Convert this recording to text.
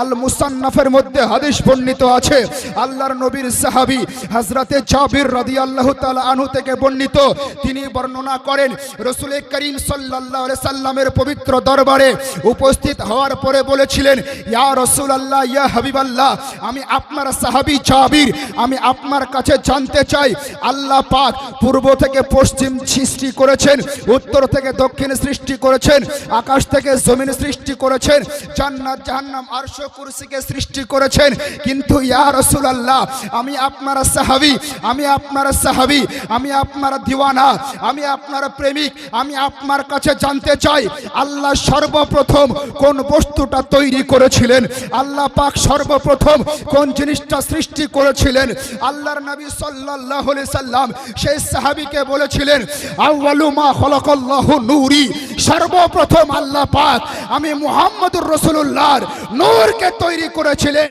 আল মুসান্নাফের মধ্যে হাদিস বর্ণিত আছে, আল্লাহর নবীর সাহাবী হযরতে জাবির রাদিয়াল্লাহু তাআলা আনহু থেকে বর্ণিত, তিনি বর্ণনা করেন রাসূল করিম সাল্লাল্লাহু আলাইহি সাল্লামের পবিত্র দরবারে উপস্থিত হওয়ার পরে বলেছিলেন, ইয়া রাসূলুল্লাহ, ইয়া হাবিবাল্লাহ, আমি আপনার সাহাবী জাবির, আমি আপনার কাছে জানতে চাই, আল্লাহ পাক পূর্ব থেকে পশ্চিম সৃষ্টি করেছেন, উত্তর থেকে দক্ষিণ সৃষ্টি করেছেন, আকাশ থেকে জমিন সৃষ্টি করেছেন, জান্নাত জাহান্নাম আরশ কুরসিকে সৃষ্টি করেছেন, কিন্তু ইয়া রাসূলুল্লাহ, আমি আপনার সাহাবী, আমি আপনার সাহাবী, আমি আপনার দিওয়ানা, আমি আপনার প্রেমিক, আমি আপনার কাছে জানতে চাই, আল্লাহ সর্বপ্রথম কোন বস্তুটা তৈরি করেছিলেন, আল্লাহ পাক সর্বপ্রথম কোন জিনিসটা সৃষ্টি করেছিলেন। আল্লাহর নবী সাল্লাল্লাহু আলাইহি সাল্লাম সেই সাহাবীকে বলেছিলেন, আউয়ালু মা খালাকাল্লাহু নূরি, সর্বপ্রথম আল্লাহ পাক আমি মুহাম্মদুর রাসূলুল্লাহর নূরকে তৈরি করেছিলেন।